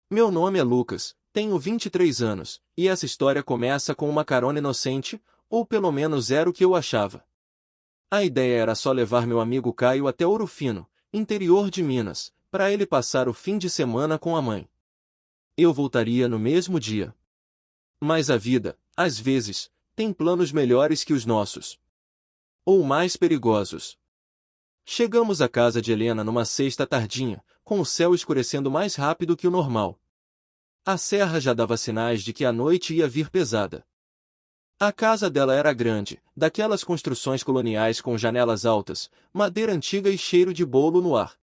Meu nome é Lucas, tenho 23 anos, e essa história começa com uma carona inocente, ou pelo menos era o que eu achava. A ideia era só levar meu amigo Caio até Ouro Fino, interior de Minas, para ele passar o fim de semana com a mãe. Eu voltaria no mesmo dia. Mas a vida, às vezes, tem planos melhores que os nossos. Ou mais perigosos. Chegamos à casa de Helena numa sexta tardinha, com o céu escurecendo mais rápido que o normal. A serra já dava sinais de que a noite ia vir pesada. A casa dela era grande, daquelas construções coloniais com janelas altas, madeira antiga e cheiro de bolo no ar.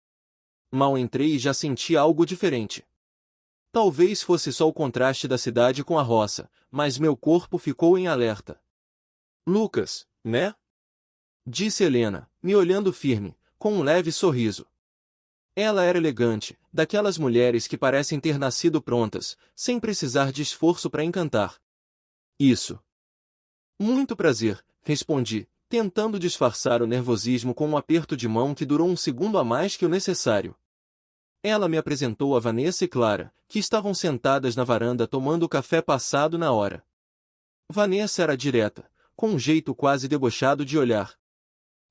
Mal entrei e já senti algo diferente. Talvez fosse só o contraste da cidade com a roça, mas meu corpo ficou em alerta. Lucas, né? Disse Helena, me olhando firme, com um leve sorriso. Ela era elegante, daquelas mulheres que parecem ter nascido prontas, sem precisar de esforço para encantar. Isso. Muito prazer, respondi, tentando disfarçar o nervosismo com um aperto de mão que durou um segundo a mais que o necessário. Ela me apresentou a Vanessa e Clara, que estavam sentadas na varanda tomando o café passado na hora. Vanessa era direta, com um jeito quase debochado de olhar.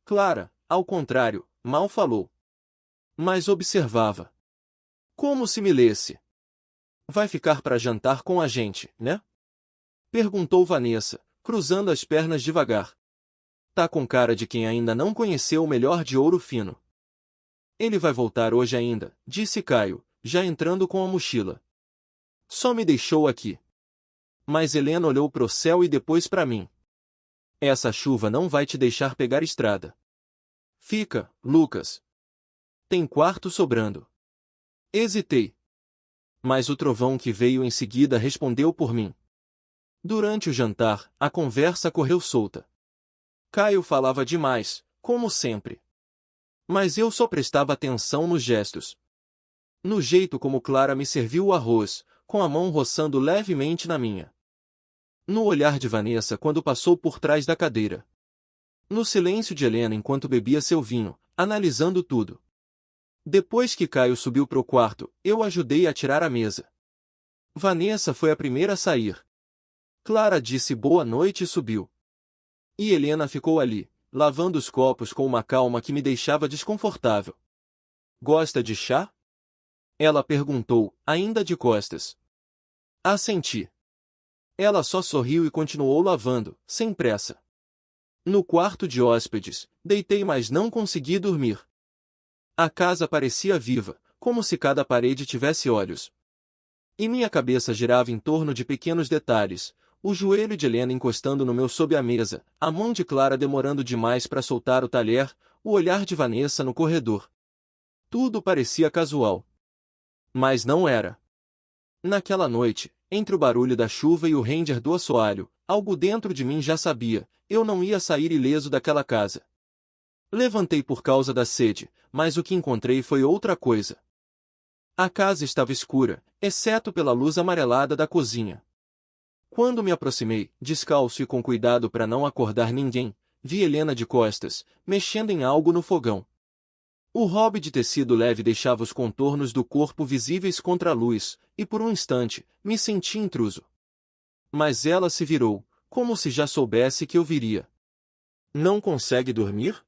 Clara, ao contrário, mal falou. Mas observava. Como se me lesse. Vai ficar para jantar com a gente, né? Perguntou Vanessa, cruzando as pernas devagar. Tá com cara de quem ainda não conheceu o melhor de Ouro Fino. Ele vai voltar hoje ainda, disse Caio, já entrando com a mochila. Só me deixou aqui. Mas Helena olhou pro céu e depois para mim. Essa chuva não vai te deixar pegar estrada. Fica, Lucas. Tem quarto sobrando. Hesitei. Mas o trovão que veio em seguida respondeu por mim. Durante o jantar, a conversa correu solta. Caio falava demais, como sempre. Mas eu só prestava atenção nos gestos. No jeito como Clara me serviu o arroz, com a mão roçando levemente na minha. No olhar de Vanessa quando passou por trás da cadeira. No silêncio de Helena enquanto bebia seu vinho, analisando tudo. Depois que Caio subiu pro quarto, eu ajudei a tirar a mesa. Vanessa foi a primeira a sair. Clara disse boa noite e subiu. E Helena ficou ali, lavando os copos com uma calma que me deixava desconfortável. Gosta de chá? Ela perguntou, ainda de costas. Assenti. Ela só sorriu e continuou lavando, sem pressa. No quarto de hóspedes, deitei mas não consegui dormir. A casa parecia viva, como se cada parede tivesse olhos. E minha cabeça girava em torno de pequenos detalhes, o joelho de Helena encostando no meu sob a mesa, a mão de Clara demorando demais para soltar o talher, o olhar de Vanessa no corredor. Tudo parecia casual. Mas não era. Naquela noite, entre o barulho da chuva e o ranger do assoalho, algo dentro de mim já sabia, eu não ia sair ileso daquela casa. Levantei por causa da sede, mas o que encontrei foi outra coisa. A casa estava escura, exceto pela luz amarelada da cozinha. Quando me aproximei, descalço e com cuidado para não acordar ninguém, vi Helena de costas, mexendo em algo no fogão. O hobby de tecido leve deixava os contornos do corpo visíveis contra a luz, e por um instante, me senti intruso. Mas ela se virou, como se já soubesse que eu viria. Não consegue dormir?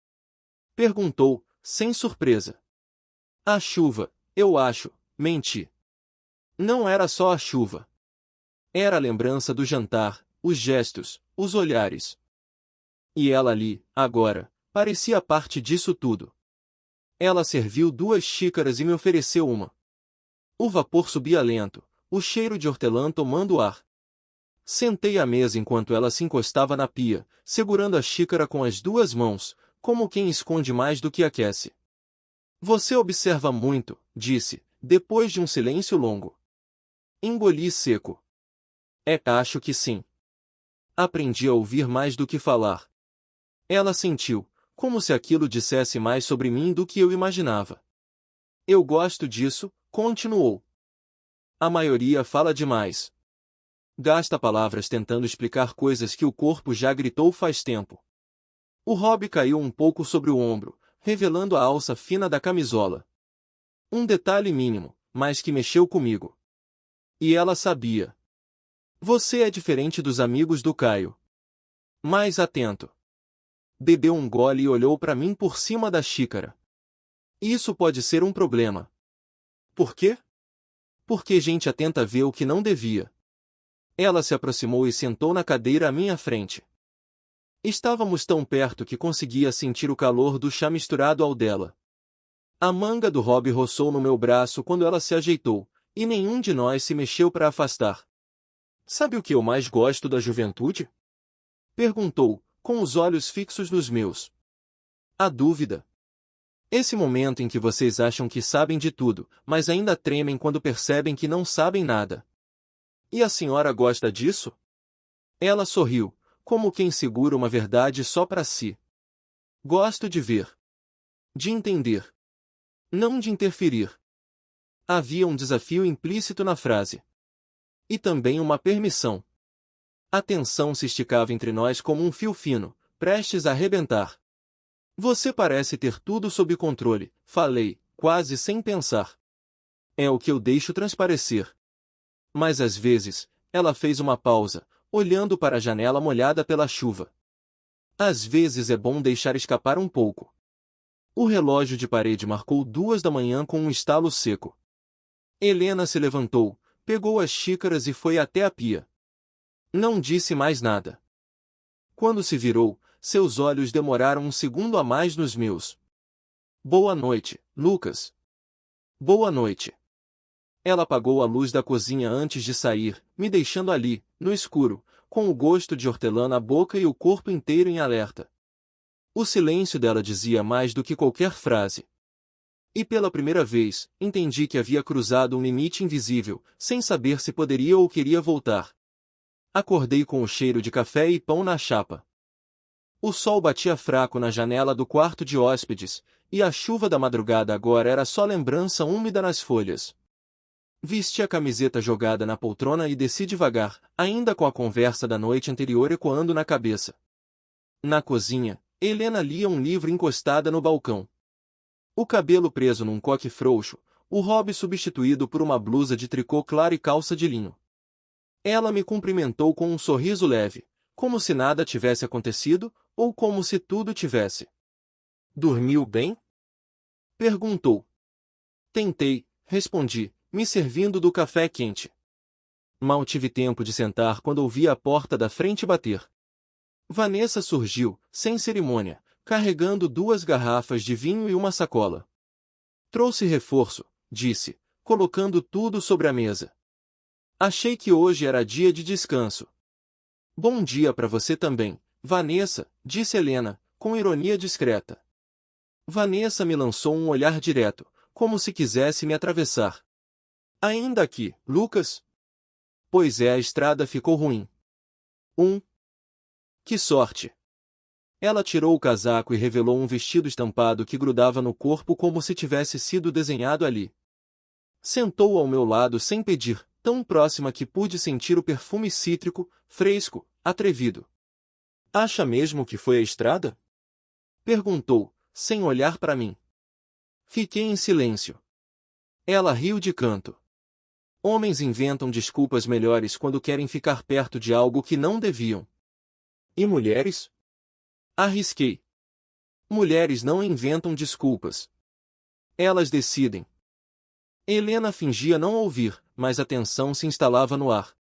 Perguntou, sem surpresa. A chuva, eu acho, menti. Não era só a chuva. Era a lembrança do jantar, os gestos, os olhares. E ela ali, agora, parecia parte disso tudo. Ela serviu 2 xícaras e me ofereceu uma. O vapor subia lento, o cheiro de hortelã tomando o ar. Sentei à mesa enquanto ela se encostava na pia, segurando a xícara com as 2 mãos, como quem esconde mais do que aquece. Você observa muito, disse, depois de um silêncio longo. Engoli seco. Acho que sim. Aprendi a ouvir mais do que falar. Ela sentiu, como se aquilo dissesse mais sobre mim do que eu imaginava. Eu gosto disso, continuou. A maioria fala demais. Gasta palavras tentando explicar coisas que o corpo já gritou faz tempo. O hobby caiu um pouco sobre o ombro, revelando a alça fina da camisola. Um detalhe mínimo, mas que mexeu comigo. E ela sabia. Você é diferente dos amigos do Caio. Mais atento. Bebeu um gole e olhou para mim por cima da xícara. Isso pode ser um problema. Por quê? Porque gente atenta vê o que não devia. Ela se aproximou e sentou na cadeira à minha frente. Estávamos tão perto que conseguia sentir o calor do chá misturado ao dela. A manga do hobby roçou no meu braço quando ela se ajeitou, e nenhum de nós se mexeu para afastar. Sabe o que eu mais gosto da juventude? Perguntou, com os olhos fixos nos meus. A dúvida. Esse momento em que vocês acham que sabem de tudo, mas ainda tremem quando percebem que não sabem nada. E a senhora gosta disso? Ela sorriu, como quem segura uma verdade só para si. Gosto de ver. De entender. Não de interferir. Havia um desafio implícito na frase. E também uma permissão. A tensão se esticava entre nós como um fio fino, prestes a arrebentar. Você parece ter tudo sob controle, falei, quase sem pensar. É o que eu deixo transparecer. Mas às vezes, ela fez uma pausa, olhando para a janela molhada pela chuva. Às vezes é bom deixar escapar um pouco. O relógio de parede marcou 2 da manhã com um estalo seco. Helena se levantou, pegou as xícaras e foi até a pia. Não disse mais nada. Quando se virou, seus olhos demoraram um segundo a mais nos meus. Boa noite, Lucas. Boa noite. Ela apagou a luz da cozinha antes de sair, me deixando ali, no escuro, com o gosto de hortelã na boca e o corpo inteiro em alerta. O silêncio dela dizia mais do que qualquer frase. E pela primeira vez, entendi que havia cruzado um limite invisível, sem saber se poderia ou queria voltar. Acordei com o cheiro de café e pão na chapa. O sol batia fraco na janela do quarto de hóspedes, e a chuva da madrugada agora era só lembrança úmida nas folhas. Vesti a camiseta jogada na poltrona e desci devagar, ainda com a conversa da noite anterior ecoando na cabeça. Na cozinha, Helena lia um livro encostada no balcão. O cabelo preso num coque frouxo, o hobby substituído por uma blusa de tricô claro e calça de linho. Ela me cumprimentou com um sorriso leve, como se nada tivesse acontecido, ou como se tudo tivesse. Dormiu bem? Perguntou. Tentei, respondi, me servindo do café quente. Mal tive tempo de sentar quando ouvi a porta da frente bater. Vanessa surgiu, sem cerimônia, carregando 2 garrafas de vinho e uma sacola. Trouxe reforço, disse, colocando tudo sobre a mesa. Achei que hoje era dia de descanso. Bom dia para você também, Vanessa, disse Helena, com ironia discreta. Vanessa me lançou um olhar direto, como se quisesse me atravessar. Ainda aqui, Lucas? Pois é, a estrada ficou ruim. Que sorte! Ela tirou o casaco e revelou um vestido estampado que grudava no corpo como se tivesse sido desenhado ali. Sentou ao meu lado sem pedir, tão próxima que pude sentir o perfume cítrico, fresco, atrevido. Acha mesmo que foi a estrada? Perguntou, sem olhar para mim. Fiquei em silêncio. Ela riu de canto. Homens inventam desculpas melhores quando querem ficar perto de algo que não deviam. E mulheres? Arrisquei. Mulheres não inventam desculpas. Elas decidem. Helena fingia não ouvir, mas a tensão se instalava no ar.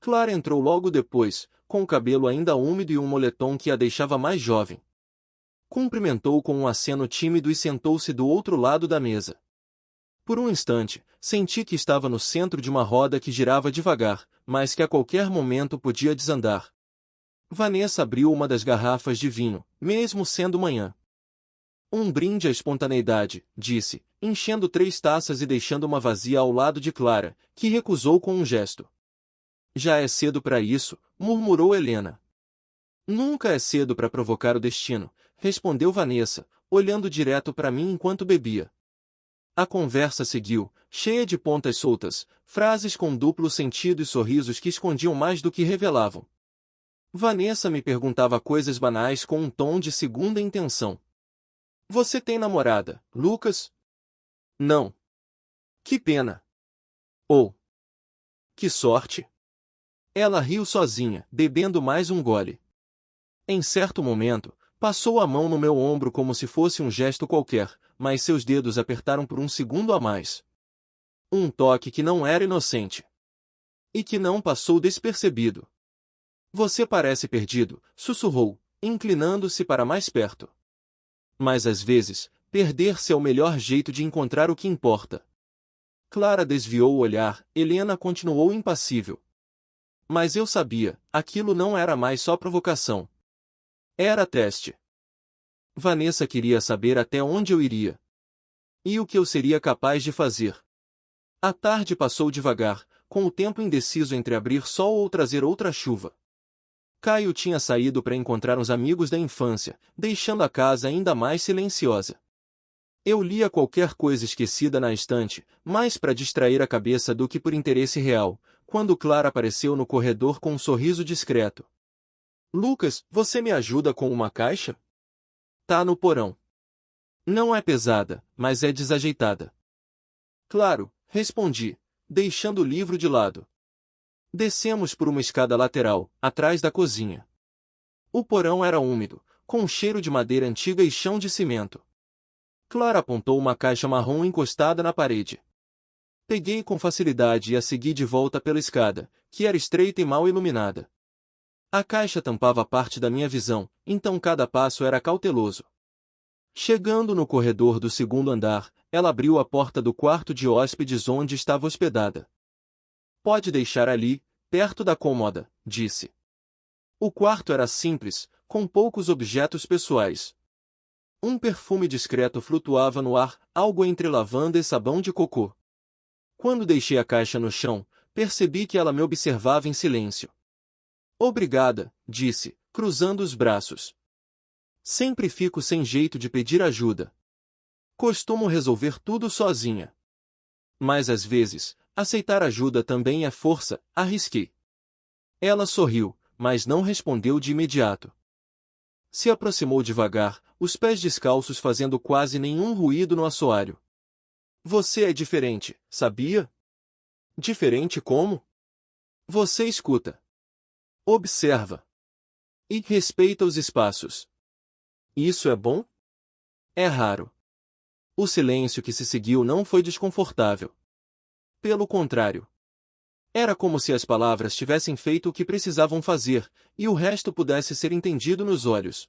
Clara entrou logo depois, com o cabelo ainda úmido e um moletom que a deixava mais jovem. Cumprimentou com um aceno tímido e sentou-se do outro lado da mesa. Por um instante, senti que estava no centro de uma roda que girava devagar, mas que a qualquer momento podia desandar. Vanessa abriu uma das garrafas de vinho, mesmo sendo manhã. Um brinde à espontaneidade, disse, enchendo 3 taças e deixando uma vazia ao lado de Clara, que recusou com um gesto. Já é cedo para isso, murmurou Helena. Nunca é cedo para provocar o destino, respondeu Vanessa, olhando direto para mim enquanto bebia. A conversa seguiu, cheia de pontas soltas, frases com duplo sentido e sorrisos que escondiam mais do que revelavam. Vanessa me perguntava coisas banais com um tom de segunda intenção. Você tem namorada, Lucas? Não. Que pena. Ou. Que sorte! Ela riu sozinha, bebendo mais um gole. Em certo momento, passou a mão no meu ombro como se fosse um gesto qualquer, mas seus dedos apertaram por um segundo a mais. Um toque que não era inocente. E que não passou despercebido. Você parece perdido, sussurrou, inclinando-se para mais perto. Mas às vezes, perder-se é o melhor jeito de encontrar o que importa. Clara desviou o olhar, Helena continuou impassível. Mas eu sabia, aquilo não era mais só provocação. Era teste. Vanessa queria saber até onde eu iria. E o que eu seria capaz de fazer. A tarde passou devagar, com o tempo indeciso entre abrir sol ou trazer outra chuva. Caio tinha saído para encontrar uns amigos da infância, deixando a casa ainda mais silenciosa. Eu lia qualquer coisa esquecida na estante, mais para distrair a cabeça do que por interesse real, quando Clara apareceu no corredor com um sorriso discreto. Lucas, você me ajuda com uma caixa? Tá no porão. Não é pesada, mas é desajeitada. Claro, respondi, deixando o livro de lado. Descemos por uma escada lateral, atrás da cozinha. O porão era úmido, com cheiro de madeira antiga e chão de cimento. Clara apontou uma caixa marrom encostada na parede. Peguei com facilidade e a segui de volta pela escada, que era estreita e mal iluminada. A caixa tampava parte da minha visão, então cada passo era cauteloso. Chegando no corredor do segundo andar, ela abriu a porta do quarto de hóspedes onde estava hospedada. Pode deixar ali, perto da cômoda, disse. O quarto era simples, com poucos objetos pessoais. Um perfume discreto flutuava no ar, algo entre lavanda e sabão de cocô. Quando deixei a caixa no chão, percebi que ela me observava em silêncio. Obrigada, disse, cruzando os braços. Sempre fico sem jeito de pedir ajuda. Costumo resolver tudo sozinha. Mas às vezes, aceitar ajuda também é força, arrisquei. Ela sorriu, mas não respondeu de imediato. Se aproximou devagar, os pés descalços fazendo quase nenhum ruído no assoalho. Você é diferente, sabia? Diferente como? Você escuta. Observa. E respeita os espaços. Isso é bom? É raro. O silêncio que se seguiu não foi desconfortável. Pelo contrário. Era como se as palavras tivessem feito o que precisavam fazer, e o resto pudesse ser entendido nos olhos.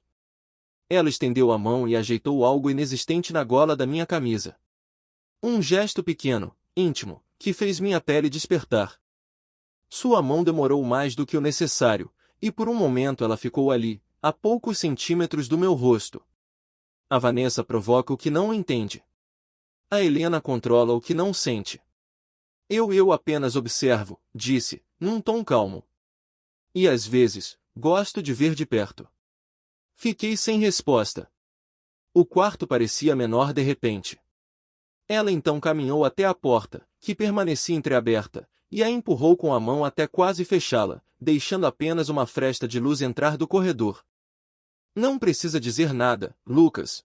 Ela estendeu a mão e ajeitou algo inexistente na gola da minha camisa. Um gesto pequeno, íntimo, que fez minha pele despertar. Sua mão demorou mais do que o necessário, e por um momento ela ficou ali, a poucos centímetros do meu rosto. A Vanessa provoca o que não entende. A Helena controla o que não sente. Eu apenas observo, disse, num tom calmo. E às vezes, gosto de ver de perto. Fiquei sem resposta. O quarto parecia menor de repente. Ela então caminhou até a porta, que permanecia entreaberta, e a empurrou com a mão até quase fechá-la, deixando apenas uma fresta de luz entrar do corredor. Não precisa dizer nada, Lucas.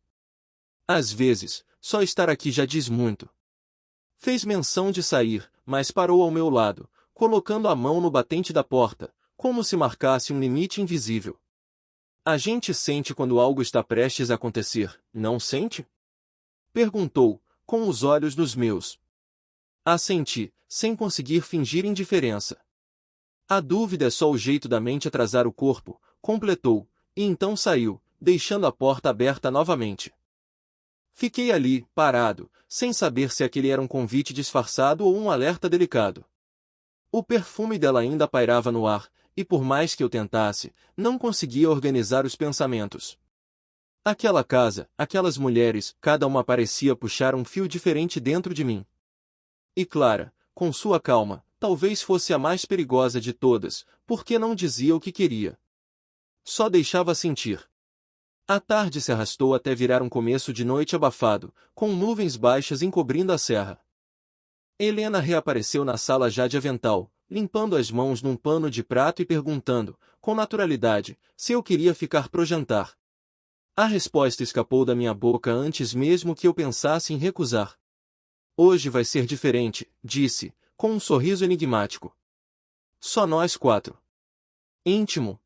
Às vezes, só estar aqui já diz muito. Fez menção de sair, mas parou ao meu lado, colocando a mão no batente da porta, como se marcasse um limite invisível. A gente sente quando algo está prestes a acontecer, não sente? Perguntou, com os olhos nos meus. Assenti, sem conseguir fingir indiferença. A dúvida é só o jeito da mente atrasar o corpo, completou, e então saiu, deixando a porta aberta novamente. Fiquei ali, parado, sem saber se aquele era um convite disfarçado ou um alerta delicado. O perfume dela ainda pairava no ar, e por mais que eu tentasse, não conseguia organizar os pensamentos. Aquela casa, aquelas mulheres, cada uma parecia puxar um fio diferente dentro de mim. E Clara, com sua calma, talvez fosse a mais perigosa de todas, porque não dizia o que queria. Só deixava sentir. A tarde se arrastou até virar um começo de noite abafado, com nuvens baixas encobrindo a serra. Helena reapareceu na sala já de avental, limpando as mãos num pano de prato e perguntando, com naturalidade, se eu queria ficar pro jantar. A resposta escapou da minha boca antes mesmo que eu pensasse em recusar. Hoje vai ser diferente, disse, com um sorriso enigmático. Só nós quatro. Íntimo.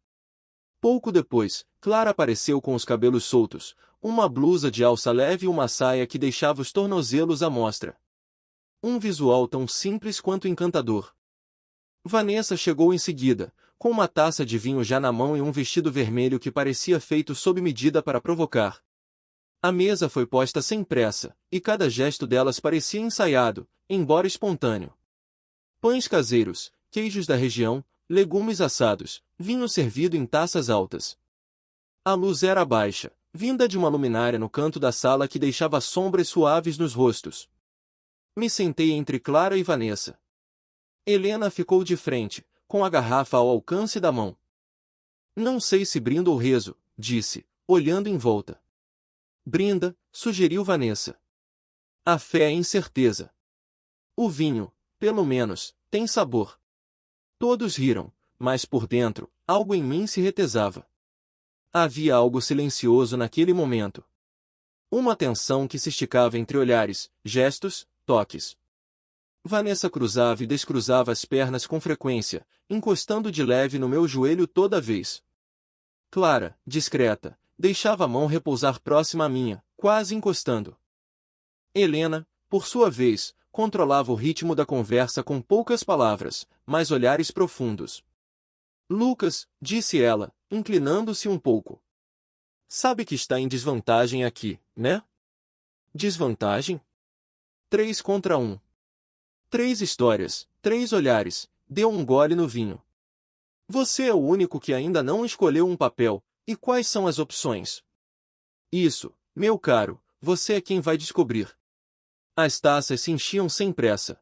Pouco depois, Clara apareceu com os cabelos soltos, uma blusa de alça leve e uma saia que deixava os tornozelos à mostra. Um visual tão simples quanto encantador. Vanessa chegou em seguida, com uma taça de vinho já na mão e um vestido vermelho que parecia feito sob medida para provocar. A mesa foi posta sem pressa, e cada gesto delas parecia ensaiado, embora espontâneo. Pães caseiros, queijos da região, legumes assados, vinho servido em taças altas. A luz era baixa, vinda de uma luminária no canto da sala que deixava sombras suaves nos rostos. Me sentei entre Clara e Vanessa. Helena ficou de frente, com a garrafa ao alcance da mão. Não sei se brindo ou rezo, disse, olhando em volta. Brinda, sugeriu Vanessa. A fé é incerteza. O vinho, pelo menos, tem sabor. Todos riram, mas por dentro, algo em mim se retesava. Havia algo silencioso naquele momento. Uma tensão que se esticava entre olhares, gestos, toques. Vanessa cruzava e descruzava as pernas com frequência, encostando de leve no meu joelho toda vez. Clara, discreta, deixava a mão repousar próxima à minha, quase encostando. Helena, por sua vez, controlava o ritmo da conversa com poucas palavras, mas olhares profundos. Lucas, disse ela, inclinando-se um pouco. Sabe que está em desvantagem aqui, né? Desvantagem? 3 contra 1. 3 histórias, 3 olhares, deu um gole no vinho. Você é o único que ainda não escolheu um papel, e quais são as opções? Isso, meu caro, você é quem vai descobrir. As taças se enchiam sem pressa.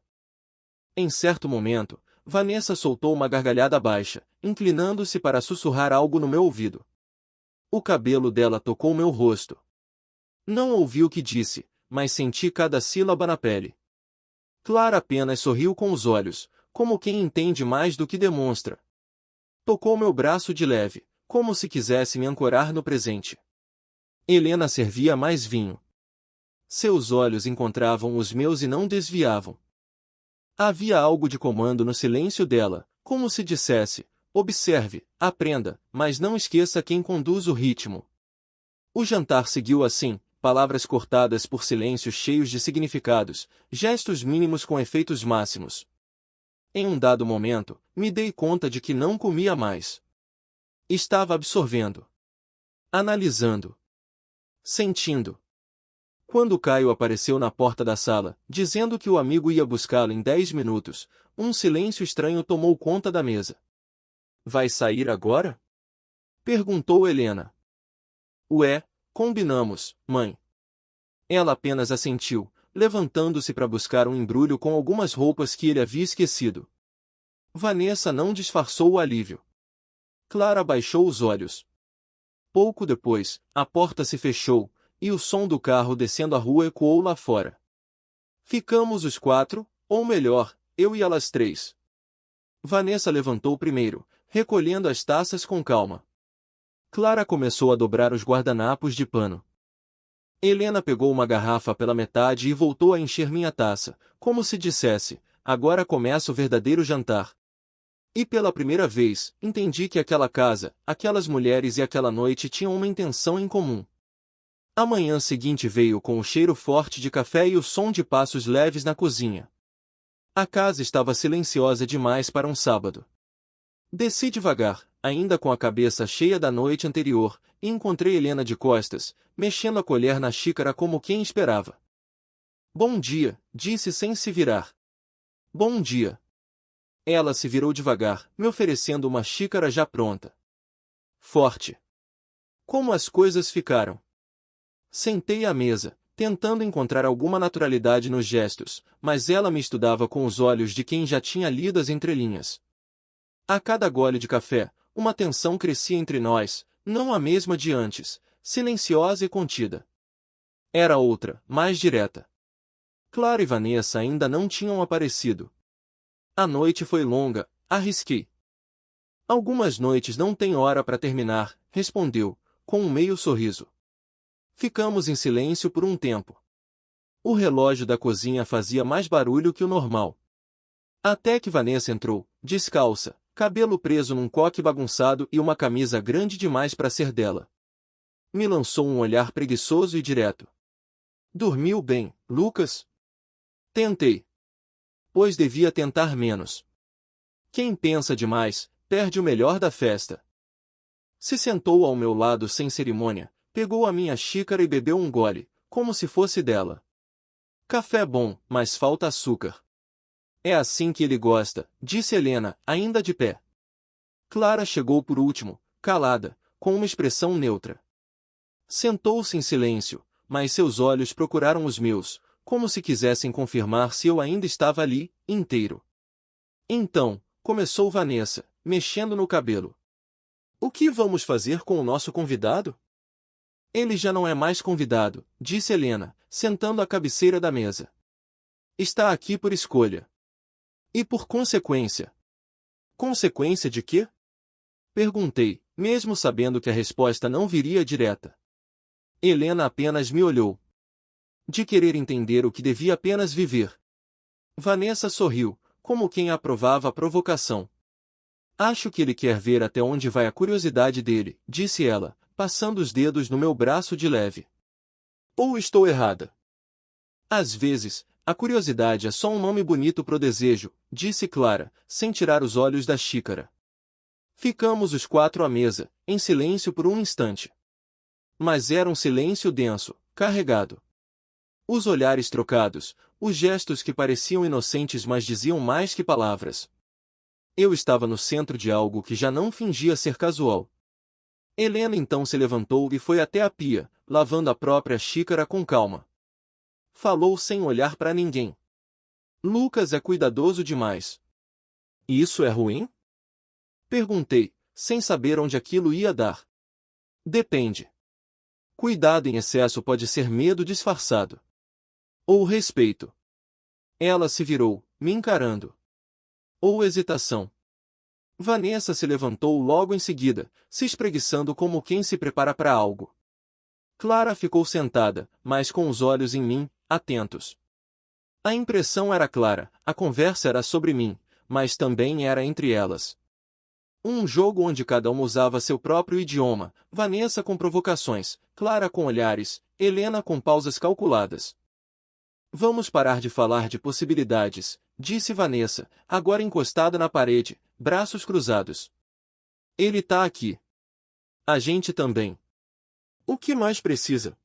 Em certo momento, Vanessa soltou uma gargalhada baixa, inclinando-se para sussurrar algo no meu ouvido. O cabelo dela tocou meu rosto. Não ouvi o que disse, mas senti cada sílaba na pele. Clara apenas sorriu com os olhos, como quem entende mais do que demonstra. Tocou meu braço de leve, como se quisesse me ancorar no presente. Helena servia mais vinho. Seus olhos encontravam os meus e não desviavam. Havia algo de comando no silêncio dela, como se dissesse, observe, aprenda, mas não esqueça quem conduz o ritmo. O jantar seguiu assim, palavras cortadas por silêncios cheios de significados, gestos mínimos com efeitos máximos. Em um dado momento, me dei conta de que não comia mais. Estava absorvendo. Analisando. Sentindo. Quando Caio apareceu na porta da sala, dizendo que o amigo ia buscá-lo em 10 minutos, um silêncio estranho tomou conta da mesa. Vai sair agora? Perguntou Helena. Ué, combinamos, mãe. Ela apenas assentiu, levantando-se para buscar um embrulho com algumas roupas que ele havia esquecido. Vanessa não disfarçou o alívio. Clara baixou os olhos. Pouco depois, a porta se fechou, e o som do carro descendo a rua ecoou lá fora. Ficamos os 4, ou melhor, eu e elas 3. Vanessa levantou primeiro, recolhendo as taças com calma. Clara começou a dobrar os guardanapos de pano. Helena pegou uma garrafa pela metade e voltou a encher minha taça, como se dissesse, agora começa o verdadeiro jantar. E pela primeira vez, entendi que aquela casa, aquelas mulheres e aquela noite tinham uma intenção em comum. A manhã seguinte veio com o cheiro forte de café e o som de passos leves na cozinha. A casa estava silenciosa demais para um sábado. Desci devagar, ainda com a cabeça cheia da noite anterior, e encontrei Helena de costas, mexendo a colher na xícara como quem esperava. Bom dia, disse sem se virar. Bom dia. Ela se virou devagar, me oferecendo uma xícara já pronta. Forte. Como as coisas ficaram? Sentei à mesa, tentando encontrar alguma naturalidade nos gestos, mas ela me estudava com os olhos de quem já tinha lido as entrelinhas. A cada gole de café, uma tensão crescia entre nós, não a mesma de antes, silenciosa e contida. Era outra, mais direta. Clara e Vanessa ainda não tinham aparecido. A noite foi longa, arrisquei. Algumas noites não têm hora para terminar, respondeu, com um meio sorriso. Ficamos em silêncio por um tempo. O relógio da cozinha fazia mais barulho que o normal. Até que Vanessa entrou, descalça, cabelo preso num coque bagunçado e uma camisa grande demais para ser dela. Me lançou um olhar preguiçoso e direto. Dormiu bem, Lucas? Tentei. Pois devia tentar menos. Quem pensa demais, perde o melhor da festa. Se sentou ao meu lado sem cerimônia, pegou a minha xícara e bebeu um gole, como se fosse dela. Café bom, mas falta açúcar. É assim que ele gosta, disse Helena, ainda de pé. Clara chegou por último, calada, com uma expressão neutra. Sentou-se em silêncio, mas seus olhos procuraram os meus, como se quisessem confirmar se eu ainda estava ali, inteiro. Então, começou Vanessa, mexendo no cabelo. O que vamos fazer com o nosso convidado? Ele já não é mais convidado, disse Helena, sentando à cabeceira da mesa. Está aqui por escolha. E por consequência. Consequência de quê? Perguntei, mesmo sabendo que a resposta não viria direta. Helena apenas me olhou. De querer entender o que devia apenas viver. Vanessa sorriu, como quem aprovava a provocação. Acho que ele quer ver até onde vai a curiosidade dele, disse ela, passando os dedos no meu braço de leve. Ou estou errada? Às vezes, a curiosidade é só um nome bonito pro desejo, disse Clara, sem tirar os olhos da xícara. Ficamos os quatro à mesa, em silêncio por um instante. Mas era um silêncio denso, carregado. Os olhares trocados, os gestos que pareciam inocentes mas diziam mais que palavras. Eu estava no centro de algo que já não fingia ser casual. Helena então se levantou e foi até a pia, lavando a própria xícara com calma. Falou sem olhar para ninguém. Lucas é cuidadoso demais. Isso é ruim? Perguntei, sem saber onde aquilo ia dar. Depende. Cuidado em excesso pode ser medo disfarçado. Ou respeito. Ela se virou, me encarando. Ou hesitação. Vanessa se levantou logo em seguida, se espreguiçando como quem se prepara para algo. Clara ficou sentada, mas com os olhos em mim, atentos. A impressão era clara, a conversa era sobre mim, mas também era entre elas. Um jogo onde cada uma usava seu próprio idioma, Vanessa com provocações, Clara com olhares, Helena com pausas calculadas. Vamos parar de falar de possibilidades, disse Vanessa, agora encostada na parede, braços cruzados. Ele tá aqui. A gente também. O que mais precisa?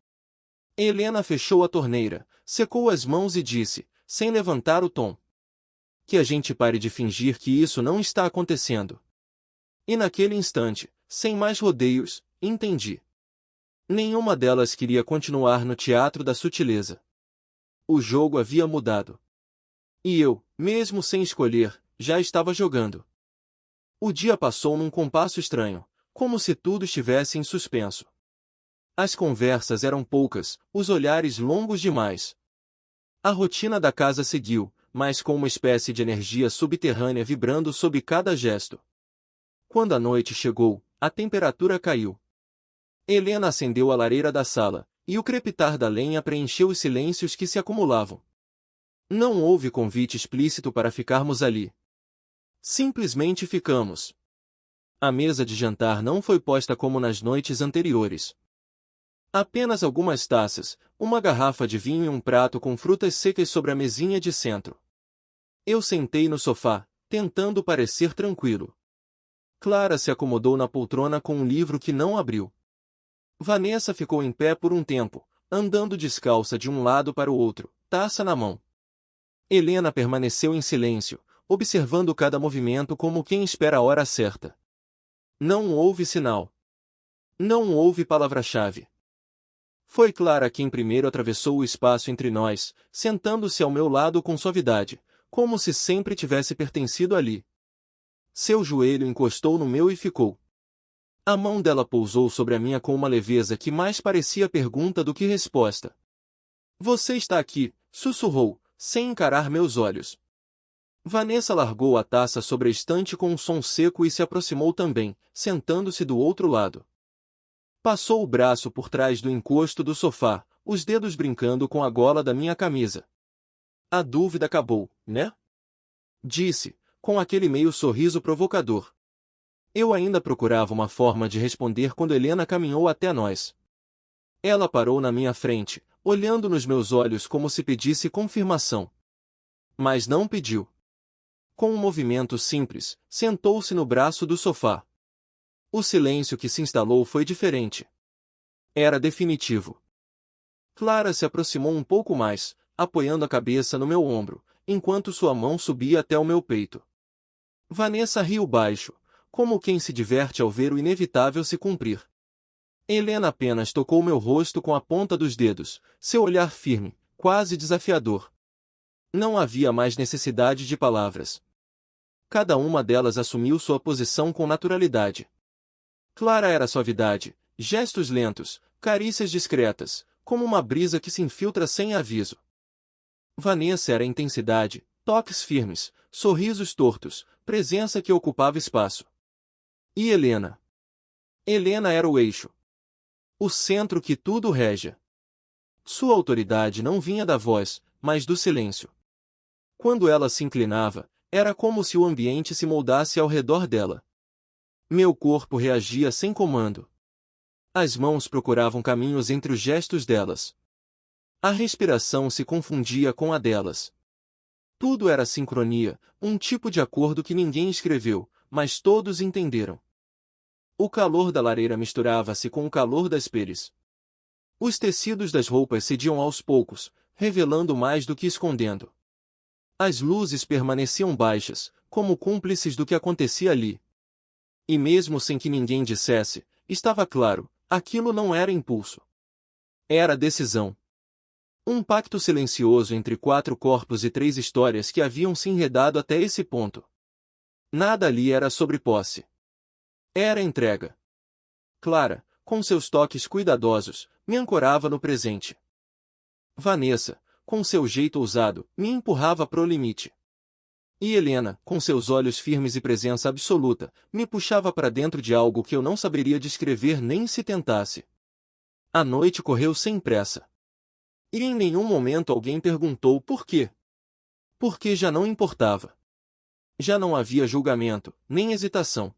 Helena fechou a torneira, secou as mãos e disse, sem levantar o tom. Que a gente pare de fingir que isso não está acontecendo. E naquele instante, sem mais rodeios, entendi. Nenhuma delas queria continuar no teatro da sutileza. O jogo havia mudado. E eu, mesmo sem escolher, já estava jogando. O dia passou num compasso estranho, como se tudo estivesse em suspenso. As conversas eram poucas, os olhares longos demais. A rotina da casa seguiu, mas com uma espécie de energia subterrânea vibrando sob cada gesto. Quando a noite chegou, a temperatura caiu. Helena acendeu a lareira da sala, e o crepitar da lenha preencheu os silêncios que se acumulavam. Não houve convite explícito para ficarmos ali. Simplesmente ficamos. A mesa de jantar não foi posta como nas noites anteriores. Apenas algumas taças, uma garrafa de vinho e um prato com frutas secas sobre a mesinha de centro. Eu sentei no sofá, tentando parecer tranquilo. Clara se acomodou na poltrona com um livro que não abriu. Vanessa ficou em pé por um tempo, andando descalça de um lado para o outro, taça na mão. Helena permaneceu em silêncio, observando cada movimento como quem espera a hora certa. Não houve sinal. Não houve palavra-chave. Foi Clara quem primeiro atravessou o espaço entre nós, sentando-se ao meu lado com suavidade, como se sempre tivesse pertencido ali. Seu joelho encostou no meu e ficou. A mão dela pousou sobre a minha com uma leveza que mais parecia pergunta do que resposta. Você está aqui, sussurrou, sem encarar meus olhos. Vanessa largou a taça sobre a estante com um som seco e se aproximou também, sentando-se do outro lado. Passou o braço por trás do encosto do sofá, os dedos brincando com a gola da minha camisa. A dúvida acabou, né? Disse, com aquele meio sorriso provocador. Eu ainda procurava uma forma de responder quando Helena caminhou até nós. Ela parou na minha frente, olhando nos meus olhos como se pedisse confirmação. Mas não pediu. Com um movimento simples, sentou-se no braço do sofá. O silêncio que se instalou foi diferente. Era definitivo. Clara se aproximou um pouco mais, apoiando a cabeça no meu ombro, enquanto sua mão subia até o meu peito. Vanessa riu baixo, como quem se diverte ao ver o inevitável se cumprir. Helena apenas tocou meu rosto com a ponta dos dedos, seu olhar firme, quase desafiador. Não havia mais necessidade de palavras. Cada uma delas assumiu sua posição com naturalidade. Clara era suavidade, gestos lentos, carícias discretas, como uma brisa que se infiltra sem aviso. Vanessa era intensidade, toques firmes, sorrisos tortos, presença que ocupava espaço. E Helena? Helena era o eixo. O centro que tudo regia. Sua autoridade não vinha da voz, mas do silêncio. Quando ela se inclinava, era como se o ambiente se moldasse ao redor dela. Meu corpo reagia sem comando. As mãos procuravam caminhos entre os gestos delas. A respiração se confundia com a delas. Tudo era sincronia, um tipo de acordo que ninguém escreveu, mas todos entenderam. O calor da lareira misturava-se com o calor das peles. Os tecidos das roupas cediam aos poucos, revelando mais do que escondendo. As luzes permaneciam baixas, como cúmplices do que acontecia ali. E mesmo sem que ninguém dissesse, estava claro, aquilo não era impulso. Era decisão. Um pacto silencioso entre 4 corpos e 3 histórias que haviam se enredado até esse ponto. Nada ali era sobre posse. Era entrega. Clara, com seus toques cuidadosos, me ancorava no presente. Vanessa, com seu jeito ousado, me empurrava pro limite. E Helena, com seus olhos firmes e presença absoluta, me puxava para dentro de algo que eu não saberia descrever nem se tentasse. A noite correu sem pressa. E em nenhum momento alguém perguntou por quê. Porque já não importava. Já não havia julgamento, nem hesitação.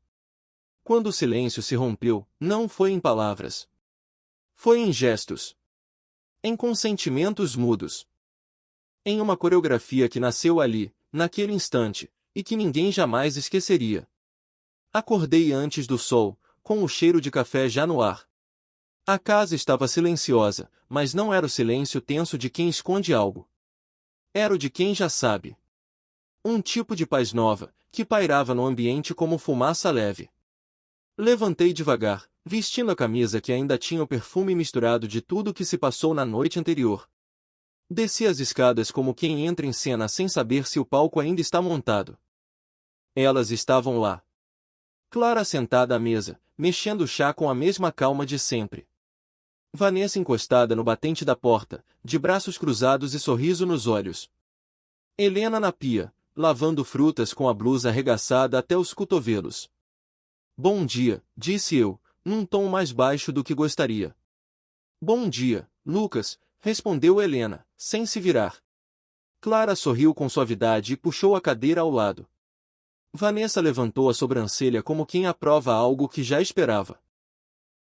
Quando o silêncio se rompeu, não foi em palavras. Foi em gestos. Em consentimentos mudos. Em uma coreografia que nasceu ali, naquele instante, e que ninguém jamais esqueceria. Acordei antes do sol, com o cheiro de café já no ar. A casa estava silenciosa, mas não era o silêncio tenso de quem esconde algo. Era o de quem já sabe. Um tipo de paz nova, que pairava no ambiente como fumaça leve. Levantei devagar, vestindo a camisa que ainda tinha o perfume misturado de tudo que se passou na noite anterior. Desci as escadas como quem entra em cena sem saber se o palco ainda está montado. Elas estavam lá. Clara sentada à mesa, mexendo o chá com a mesma calma de sempre. Vanessa encostada no batente da porta, de braços cruzados e sorriso nos olhos. Helena na pia, lavando frutas com a blusa arregaçada até os cotovelos. Bom dia, disse eu, num tom mais baixo do que gostaria. Bom dia, Lucas, respondeu Helena, sem se virar. Clara sorriu com suavidade e puxou a cadeira ao lado. Vanessa levantou a sobrancelha como quem aprova algo que já esperava.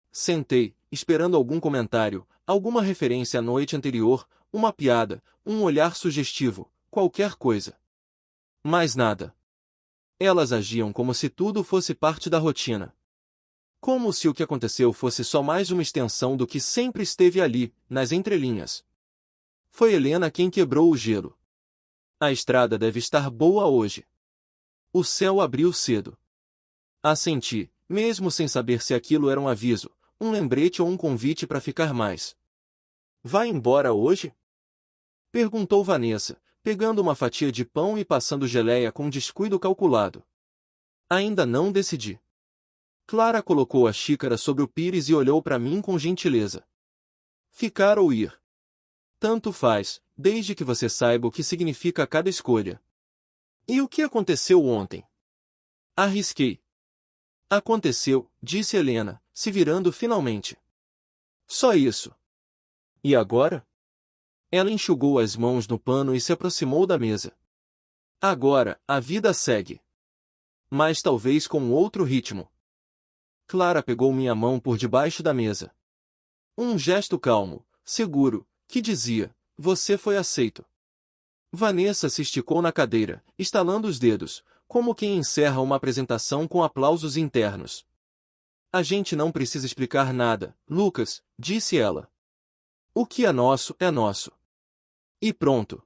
Sentei, esperando algum comentário, alguma referência à noite anterior, uma piada, um olhar sugestivo, qualquer coisa. Mas nada. Elas agiam como se tudo fosse parte da rotina. Como se o que aconteceu fosse só mais uma extensão do que sempre esteve ali, nas entrelinhas. Foi Helena quem quebrou o gelo. A estrada deve estar boa hoje. O céu abriu cedo. Assenti, mesmo sem saber se aquilo era um aviso, um lembrete ou um convite para ficar mais. Vai embora hoje? Perguntou Vanessa, pegando uma fatia de pão e passando geleia com descuido calculado. Ainda não decidi. Clara colocou a xícara sobre o pires e olhou para mim com gentileza. Ficar ou ir? Tanto faz, desde que você saiba o que significa cada escolha. E o que aconteceu ontem? Arrisquei. Aconteceu, disse Helena, se virando finalmente. Só isso. E agora? Ela enxugou as mãos no pano e se aproximou da mesa. Agora, a vida segue. Mas talvez com outro ritmo. Clara pegou minha mão por debaixo da mesa. Um gesto calmo, seguro, que dizia: você foi aceito. Vanessa se esticou na cadeira, estalando os dedos, como quem encerra uma apresentação com aplausos internos. A gente não precisa explicar nada, Lucas, disse ela. O que é nosso, é nosso. E pronto.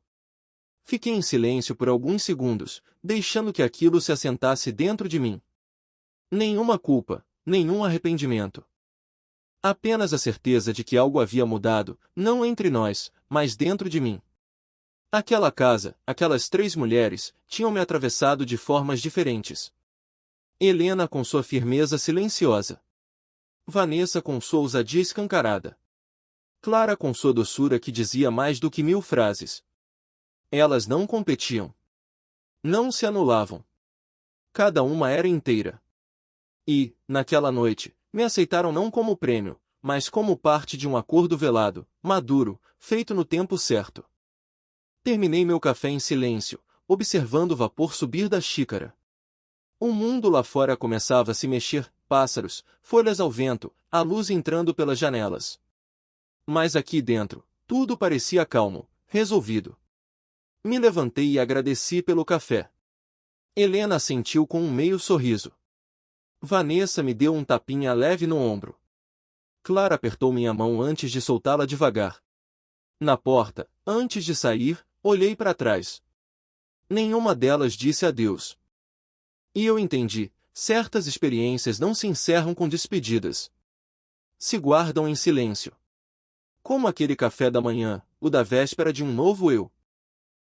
Fiquei em silêncio por alguns segundos, deixando que aquilo se assentasse dentro de mim. Nenhuma culpa, nenhum arrependimento. Apenas a certeza de que algo havia mudado, não entre nós, mas dentro de mim. Aquela casa, aquelas 3 mulheres, tinham me atravessado de formas diferentes. Helena com sua firmeza silenciosa. Vanessa com sua ousadia escancarada. Clara com sua doçura que dizia mais do que 1000 frases. Elas não competiam. Não se anulavam. Cada uma era inteira. E, naquela noite, me aceitaram não como prêmio, mas como parte de um acordo velado, maduro, feito no tempo certo. Terminei meu café em silêncio, observando o vapor subir da xícara. O mundo lá fora começava a se mexer, pássaros, folhas ao vento, a luz entrando pelas janelas. Mas aqui dentro, tudo parecia calmo, resolvido. Me levantei e agradeci pelo café. Helena assentiu com um meio sorriso. Vanessa me deu um tapinha leve no ombro. Clara apertou minha mão antes de soltá-la devagar. Na porta, antes de sair, olhei para trás. Nenhuma delas disse adeus. E eu entendi, certas experiências não se encerram com despedidas. Se guardam em silêncio. Como aquele café da manhã, o da véspera de um novo eu.